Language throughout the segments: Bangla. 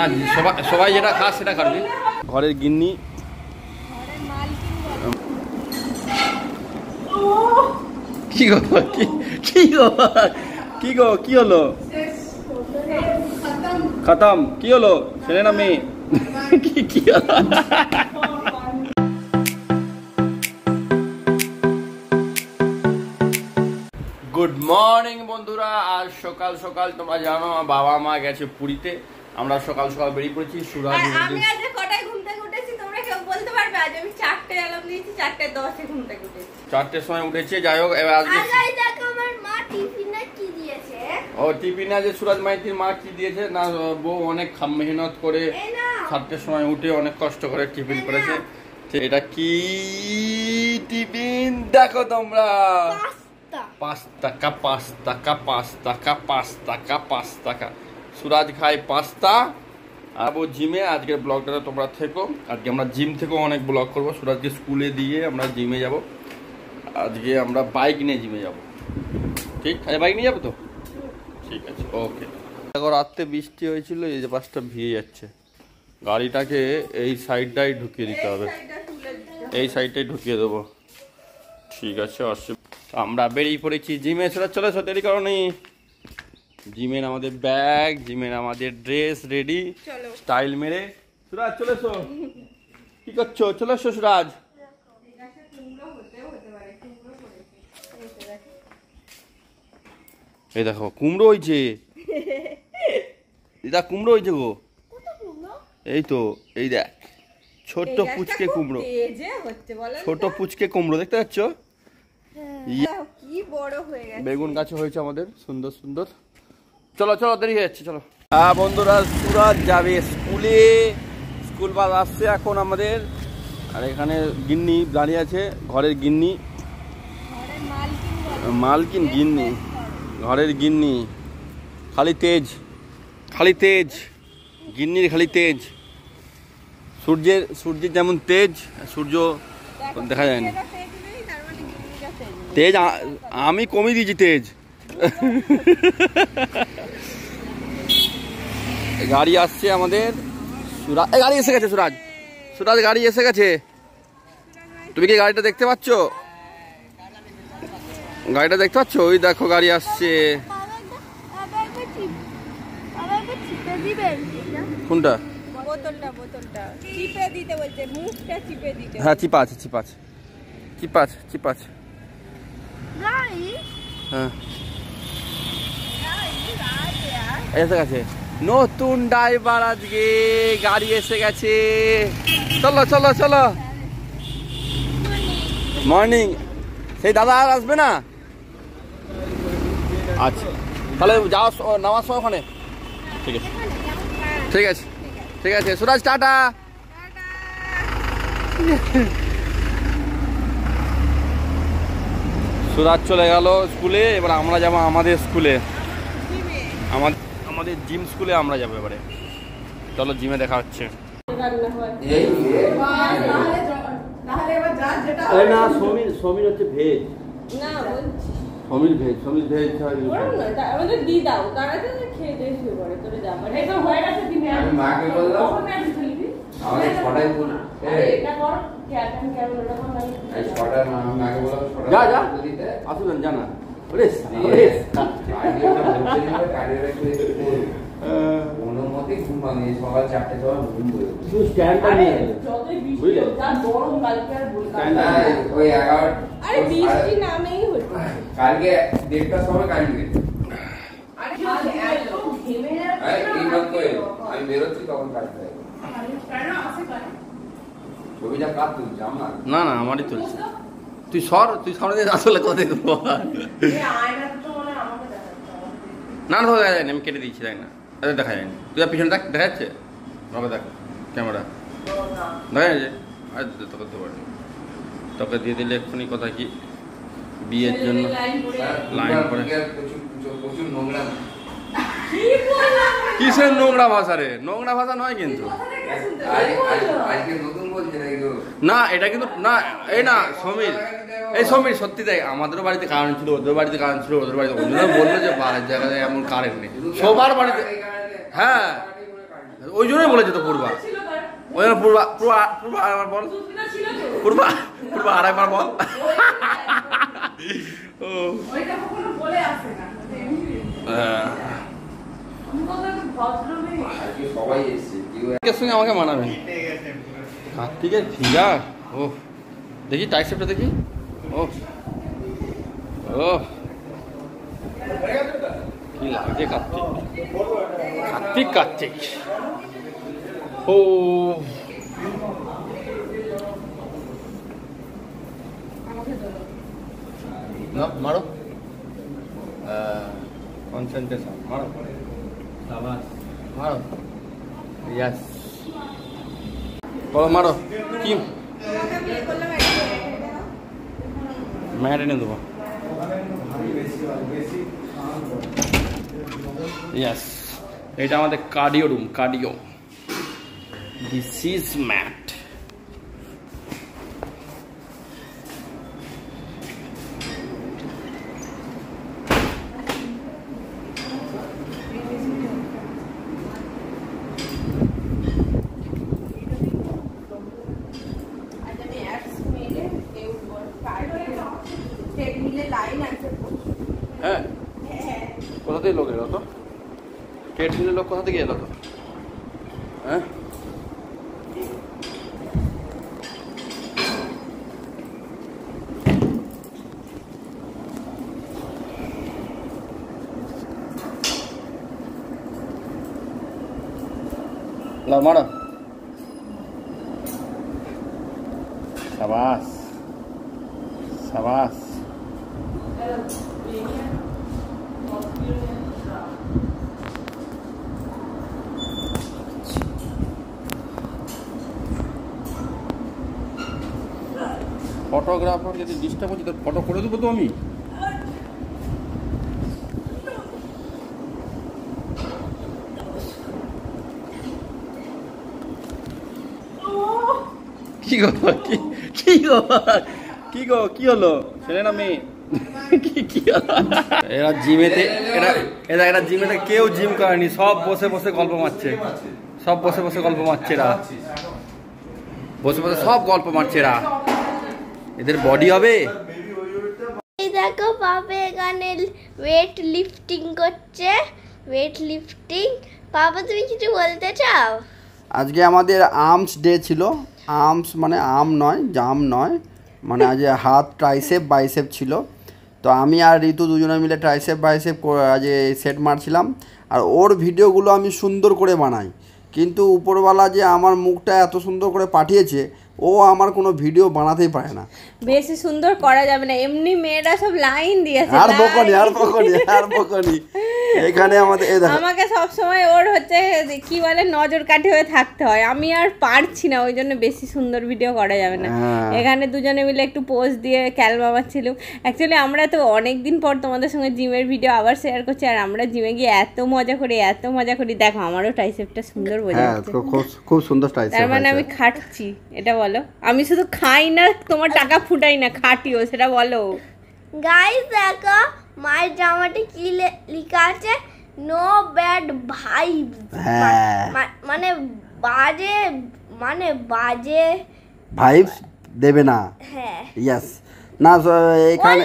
না সবাই যেটা খাস সেটা খাবি। ঘরের গিন্নি কি গো কি গো কি গো কি হলো? খতম কি হলো? ছেলে না মেয়ে? কি হলো? গুড মর্নিং বন্ধুরা। আজ সকাল সকাল তোমরা জানো বাবা মা গেছে পুরীতে, আমরা সকাল সকাল বেরিয়ে পড়েছি। সুরাজ আমি আজ কটায় ঘুম থেকে উঠেছি তোমরা কেউ বলতে পারবে? আজ আমি 4টে অ্যালার্ম দিয়েছি, 4:10 ঘুম থেকে উঠেছি। 4টের সময় উঠেছে। যাই হোক এবার আজকে দেখো আমার মা টিফিনে কি দিয়েছে। ও টিফিনে যে সুরাজ মাইতির মা কি দিয়েছে না, বউ অনেক মেহনত করে 7টের সময় উঠে অনেক কষ্ট করে টিফিন করেছে। এটা কি টিফিন দেখো তোমরা? 5 টাকা 5 টাকা 5 টাকা 5 টাকা 5 টাকা। সুরাজ খায় পাস্তা আর ও জিমে। আজকের ব্লগটা তোমরা থেকো, আজকে আমরা জিম থেকেও অনেক ব্লগ করবো। সুরাজকে স্কুলে দিয়ে আমরা জিমে যাব। আজকে আমরা বাইক নিয়ে জিমে যাব। ঠিক আছে, বাইক নিয়ে যাবো তো? ঠিক আছে, ওকে। দেখো রাত্রে বৃষ্টি হয়েছিল, এই যে পাশটা ভিজে যাচ্ছে। গাড়িটাকে এই সাইডটাই ঢুকিয়ে দিতে হবে, এই সাইডটাই ঢুকিয়ে দেবো। ঠিক আছে, আমরা বেরিয়ে পড়েছি জিমে। সেটা চলে এসো, দেরি করো নি। জিমের আমাদের ব্যাগ, জিমের আমাদের ড্রেস রেডি, স্টাইল মেরে। সুরাজ চলে এসো। কি করছো? চলে এসো সুরাজ। এই দেখো কুমড়ো হয়েছে, দিদা কুমড়ো হয়েছে গো। এই তো, এই দেখ ছোট্ট পুচকে কুমড়ো, ছোট পুচকে কুমড়ো দেখতে পাচ্ছ? কি বড় হয়ে গেছে। বেগুন গাছ হয়েছে আমাদের সুন্দর সুন্দর। চলো চলো, দেরি হয়ে যাচ্ছে, চলো। হ্যাঁ বন্ধুরা, সুরাজ যাবে স্কুলে। স্কুল বাস আসছে এখন আমাদের। আর এখানে গিন্নি দাঁড়িয়ে আছে, ঘরের গিন্নি, মালকিন গিন্নি, ঘরের গিন্নি। খালি তেজ, খালি তেজ, গিন্নির খালি তেজ। সূর্যের যেমন তেজ, সূর্য দেখা যায় না। তেজ আমি কমিয়ে দিয়েছি তেজ। গাড়ি আসছে আমাদের। সুরাজ গাড়ি এসে গেছে। সুরাজ সুরাজ গাড়ি এসে গেছে। তুমি কি গাড়িটা দেখতে পাচ্ছ? গাড়িটা দেখতে পাচ্ছ? ওই দেখো গাড়ি আসছে। কোনটা? বোতলটা চিপে দিতে বলছে, মুখটা চিপে দিতে। হ্যাঁ চিপা আছে, চিপা আছে, চিপা আছে, চিপা আছে। হ্যাঁ এসে গেছে নতুন ড্রাইভার, আজকে গাড়ি এসে গেছে। চলো চলো চলো। মর্নিং। সেই দাদা আর আসবে না? আচ্ছা তাহলে যাওয়ার নামার সময় ওখানে। ঠিক আছে ঠিক আছে ঠিক আছে। সুরাজ টাটা। সুরাজ চলে গেল স্কুলে। এবার আমরা যাবো আমাদের স্কুলে, আমাদের জিম স্কুলে আমরা যাবো এবারে। চলো জিমে দেখা হচ্ছে। না সমীর হচ্ছে veg. Samir veg, Samir veg দিয়ে দাও, তারা খেয়ে দিয়ে শুয়ে পড়ে। তোরে যা মানে এটা হয়ে গেছে দিনে। আমি মাকে বললাম আমাদের ছটায় বল এটা কর ক্যাটান ক্যামেরাটা কোন লাগে এই ছটায় আমি মাকে বললাম ছটায় যা যা আসুন জানা। ওরে ওরে গাড়িটা বলতে দিবে, গাড়িটা একটু অনুমতি ঘুম ভাঙে সকাল 4টে সময় ঘুম পড়ে। তুই স্ট্যান্ডটা নিয়ে যতই বৃষ্টি হোক, যা গরম কালকে আর বল কালকে ওই 11 আরে বৃষ্টি নামেই হচ্ছে। কালকে 1:30টার সময় কারেন্ট গেছে। আরে এত ঘেমে যাচ্ছে। এই মত কই আমি বেরোচ্ছি তখন কারেন্ট যায়। কেন আসে কেন? ছবিটা কাট তুই জামা। না না আমারই তুলছি। তুই সর, তুই সামনে দিয়ে আসলে কথা দেবো। এই আয়না তো মনে আমাকে দেখাচ্ছে। না না দেখা যায় না, আমি কেটে দিয়েছি, তাই না? আরে দেখা যায়নি। তুই আর পিছনে দেখ, দেখা যাচ্ছে বাবা? দেখ ক্যামেরা দেখা যাচ্ছে। আরে তোকে তো পারি, তোকে দিয়ে দিলে এক্ষুনি কথা কি বিয়ের জন্য লাইন করে। প্রচুর নোংরা। কিসের নোংরা ভাষা রে? নোংরা ভাষা নয় কিন্তু। না এটা কিন্তু না, এই না সমীর, এই সমীর সত্যি তাই। আমাদেরও বাড়িতে কারেন্ট ছিল, ওদের বাড়িতে কারেন্ট ছিল, ওদের বাড়িতে বললো যে বাইরের জায়গায় এমন কারেন্ট নেই। সবার বাড়িতে, হ্যাঁ ওই জন্যই বলেছে তো পূর্বা, ওই জন্য পূর্বা পূর্বা পূর্বা আরেকবার বল, পূর্বা পূর্বা আরেকবার বল। সঙ্গে আমাকে মানাবেন কার্তিকের ফিগার। ও দেখি টাইসেপটা দেখি। ও ও কি লাগছে কার্তিক, কার্তিক কার্তিক। ও না মারো, কনসেন্ট্রেশন মারো, মারো, ইয়াস বলো মারো। কি ম্যাট এনে দেবো? ইয়াস, এটা আমাদের cardio room, cardio. This is mat. হ্যাঁ, কোথা থেকে লোক এলো তো? ট্রেডমিলের লোক কোথা থেকে এলো তো? হ্যাঁ, মারো, সাবাস সাবাস। ফটোগ্রাফার যদি ডিস্টার্ব হচ্ছে তো ফটো করে দেবো তো আমি। কি গো কি কি গো কি গো কি হলো ছেলে না মেয়ে? কি হলো? এরা জিমেতে, এরা জিমেতে কেউ জিম করেনি, সব বসে বসে গল্প মারছে, সব বসে বসে গল্প মারছে এরা, বসে বসে সব গল্প মারছে এরা। এদের বডি হবে। এই দেখো বাবা এখানে ওয়েট লিফটিং করছে, ওয়েট লিফটিং। বাবা তুমি কিছু বলতে চাও? আজকে আমাদের আর্মস ডে ছিল। আর্মস মানে আর্ম নয়, জাম নয়, মানে আজ হাত ট্রাইসেপ বাইসেপ ছিল। তো আমি আর ঋতু দুজনে মিলে ট্রাইসেপ বাইসেপ আজ সেট মারছিলাম। আর ওর ভিডিওগুলো আমি সুন্দর করে বানাই, কিন্তু উপরওয়ালা যে আমার মুখটা এত সুন্দর করে পাঠিয়েছে, ও আমার কোনো ভিডিও বানাতেই পারে না। বেশি সুন্দর করা যাবে না, এমনি মেয়েরা সব লাইন দিয়েছে। আর বকনি আর বকনি আর বকনি। এখানে আমাদের আমাকে সব সময় ওর হচ্ছে কি বলে নজর কাঠি হয়ে থাকতে হয়, আমি আর পারছি না, ওই জন্য বেশি সুন্দর ভিডিও করা যাবে না। এখানে দুজনে মিলে একটু পোজ দিয়ে ক্যালমা মারছিলাম। অ্যাকচুয়ালি আমরা তো অনেক দিন পর তোমাদের সঙ্গে জিমের ভিডিও আবার শেয়ার করছি, আর আমরা জিমে গিয়ে এত মজা করি, এত মজা করি। দেখো আমারও ট্রাইসেপটা সুন্দর বোঝা যাচ্ছে, খুব সুন্দর ট্রাইসেপ। তার মানে আমি খাটছি, এটা বলো। আমি শুধু খাই না, তোমার টাকা ফুটাই না, খাটিও, সেটা বলো। গাইস দেখো মায়ের জামাটা কি লেখা আছে, নো ব্যাড ভাইবস। মানে বাজে, মানে বাজে ভাইবস দেবে না। হ্যাঁ ইয়েস না, এখানে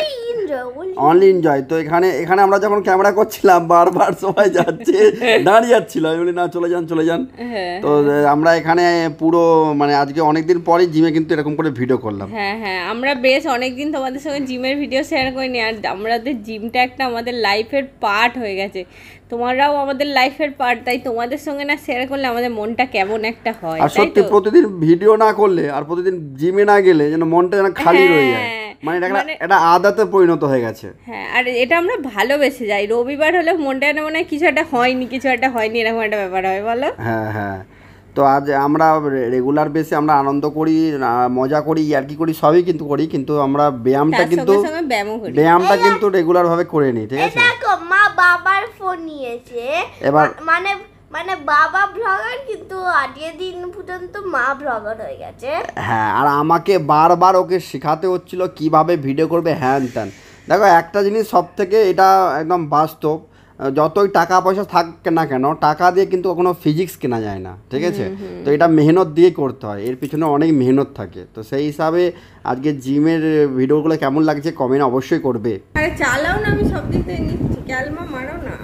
অনলি এনজয়। তো এখানে আমরা যখন ক্যামেরা করছিলাম বারবার সবাই যাচ্ছে, দাঁড়িয়ে যাচ্ছিল, আমি বলি না চলে যান চলে যান। তো আমরা এখানে পুরো মানে আজকে অনেকদিন পরই জিমে কিন্তু এরকম করে ভিডিও করলাম। হ্যাঁ হ্যাঁ, আমরা বেশ অনেকদিন তোমাদের সঙ্গে জিমের ভিডিও শেয়ার করিনি, আর আমাদের জিমটা একটা আমাদের লাইফের পার্ট হয়ে গেছে। তোমরাও আমাদের লাইফের পার্ট, তাই তোমাদের সঙ্গে না শেয়ার করলে আমাদের মনটা কেমন একটা হয়। আর সত্যি প্রতিদিন ভিডিও না করলে আর প্রতিদিন জিমে না গেলে যেন মনটা যেন খালি রয়ে যায়, মানে এটা আদাতে পরিণত হয়ে গেছে। হ্যাঁ, আর এটা আমরা ভালোবেসে যাই। রবিবার হলে মনটা না মনে হয় কিছু একটা হয়নি, কিছু একটা হয়নি, এরকম একটা ব্যাপার হয়, বলো। হ্যাঁ হ্যাঁ। তো আজ আমরা রেগুলার বেসে আমরা আনন্দ করি, মজা করি, ইয়ার্কি করি, সবই কিন্তু করি, কিন্তু আমরা ব্যায়ামটা কিন্তু রেগুলার ভাবে করে নিই, ঠিক আছে? দেখো মা বাবার ফোন নিয়েছে এবার, মানে বাবা ব্লগার, কিন্তু আজকের দিন পর্যন্ত মা ব্লগার হয়ে গেছে। হ্যাঁ, আর আমাকে বারবার ওকে শেখাতে হচ্ছিল কিভাবে ভিডিও করবে, হ্যান ত্যান। দেখো একটা জিনিস সব থেকে এটা একদম বাস্তব, যতই টাকা পয়সা থাক না কেন, টাকা দিয়ে কিন্তু কোনো ফিজিক্স কেনা যায় না, ঠিক আছে? তো এটা মেহনত দিয়ে করতে হয়, এর পিছনে অনেক মেহনত থাকে। তো সেই হিসাবে আজকে জিমের ভিডিওগুলো কেমন লাগছে কমেন্ট অবশ্যই করবে। আরে চালাও না, আমি সব দিক থেকে নিচ্ছি, ক্যালমা মারো না।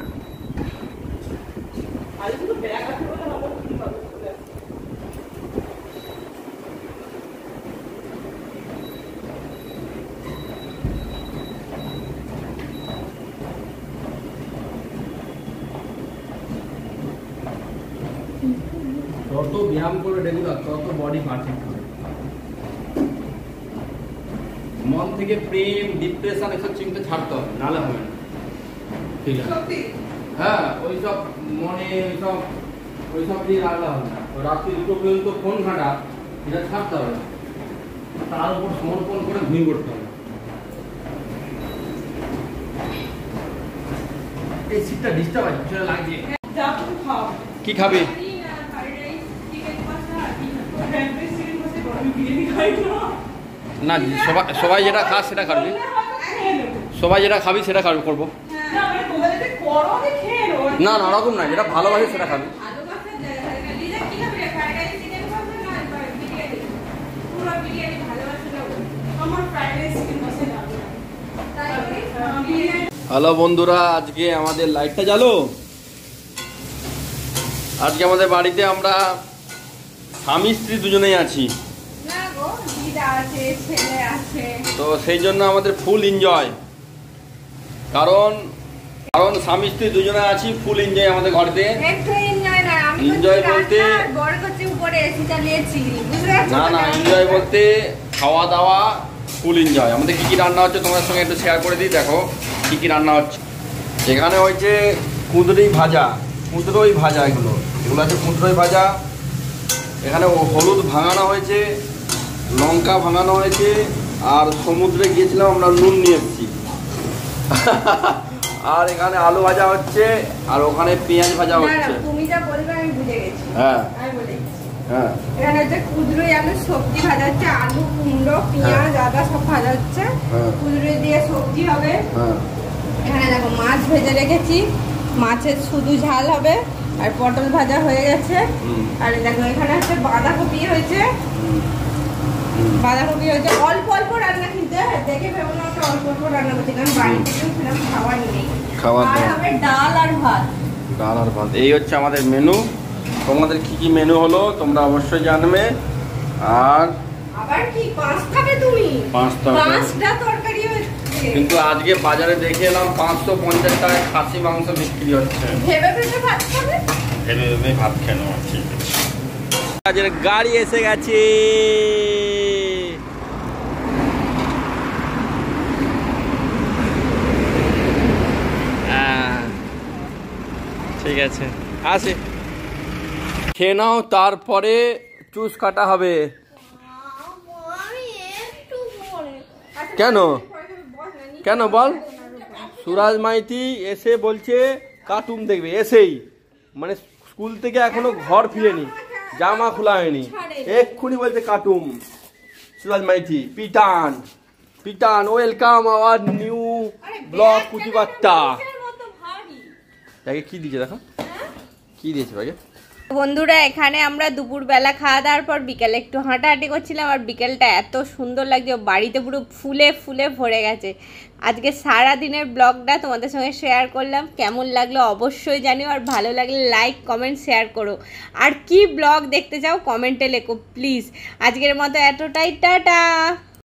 যত ব্যায়াম করে রেগুলার তত বডি পারফেক্ট হবে। মন থেকে প্রেম, ডিপ্রেশন এসব চিন্তা ছাড়তে হবে, নাহলে হবে না। ঠিক আছে? হ্যাঁ, ওইসব মনে ওইসব দিয়ে রাখলে হবে না। রাত্রি 2টো পর্যন্ত ফোন ঘাঁটা, এটা ছাড়তে হবে না। তার উপর সমর্পণ করে ঘুমিয়ে পড়তে হবে। এই সিটটা ডিস্টার্ব আছে, চলে লাগছে। কি খাবে? না, সবাই যেটা খাস সেটা খাবি, সবাই যেটা খাবি সেটা করবো। না না, ওরকম না, যেটা ভালোবাসে সেটা খাবি। হ্যালো বন্ধুরা, আজকে আমাদের লাইটটা জ্বালো। আজকে আমাদের বাড়িতে আমরা স্বামী স্ত্রী দুজনেই আছি, তো সেই জন্য আমাদের ফুল এনজয়। কারণ স্বামী স্ত্রী দুজনে আছি, ফুল এনজয় আমাদের ঘরেতে। এনজয় বলতে না না, এনজয় বলতে খাওয়া দাওয়া ফুল এনজয়। আমাদের কি কি রান্না হচ্ছে তোমাদের সঙ্গে একটু শেয়ার করে দিই। দেখো কি কি রান্না হচ্ছে। এখানে হয়েছে কুঁদরি ভাজা, এগুলো আছে কুঁদরি ভাজা। এখানে হলুদ ভাঙানো হয়েছে, লঙ্কা ভাঙানো হয়েছে, আর সমুদ্রে গিয়েছিলাম আমরা, নুন নিয়ে এসেছি। আর এখানে আলু ভাজা হচ্ছে, আর ওখানে পেঁয়াজ ভাজা হচ্ছে। তুমি যা বলবে আমি বুঝে গেছি। হ্যাঁ হ্যাঁ, এখানে হচ্ছে কুঁদরি আলু সবজি ভাজা হচ্ছে, আলু, কুমড়ো, পেঁয়াজ, আদা সব ভাজা হচ্ছে। কুঁদরি দিয়ে সবজি হবে। এখানে দেখো মাছ ভেজে রেখেছি, মাছের শুধু ঝাল হবে। আর পটল ভাজা হয়ে গেছে। আর দেখো এখানে হচ্ছে বাঁধাকপি হয়েছে, অল্প অল্প রান্না, কিন্তু দেখে ভেবো না অল্প অল্প রান্না করছি, কারণ বাড়িতে কেউ সেরকম খাবার নেই। আর হবে ডাল আর ভাত। এই হচ্ছে আমাদের মেনু। তোমাদের কি কি মেনু হলো তোমরা অবশ্যই জানবে। আর আবার কি পাঁচ খাবে তুমি? পাঁচটা তরকারি হচ্ছে। কিন্তু আজকে বাজারে দেখে এলাম 550 টাকায় খাসি মাংস বিক্রি হচ্ছে। ভেবে ভাত খাবে? ভেবে ভাত খেলো। ঠিক আছে, কাজের গাড়ি এসে গেছে। ঠিক আছে, আসে খেয়ে নাও, তারপরে জুস কাটা হবে। কেন বল? সুরাজ মাইতি এসে বলছে কার্টুন দেখবে, এসেই মানে স্কুল থেকে এখনো ঘর ফিরেনি, জামা খোলা হয়নি, এক্ষুনি বলছে কার্টুন। সুরাজ মাইতি পিটান welcome our new blog Kuchibarta. কি দিয়েছে দেখো, কি দিয়েছে ভাই। বন্ধুরা, এখানে আমরা দুপুরবেলা খাওয়া দাওয়ার পর বিকেলে একটু হাঁটাহাঁটি করছিলাম, আর বিকেলটা এত সুন্দর লাগছে, বাড়িতে পুরো ফুলে ফুলে ভরে গেছে। আজকে সারা দিনের ব্লগটা তোমাদের সঙ্গে শেয়ার করলাম, কেমন লাগলো অবশ্যই জানিও, আর ভালো লাগলে লাইক কমেন্ট শেয়ার করো। আর কি ব্লগ দেখতে চাও কমেন্টে লেখো প্লিজ। আজকের মতো এতটাই, টাটা।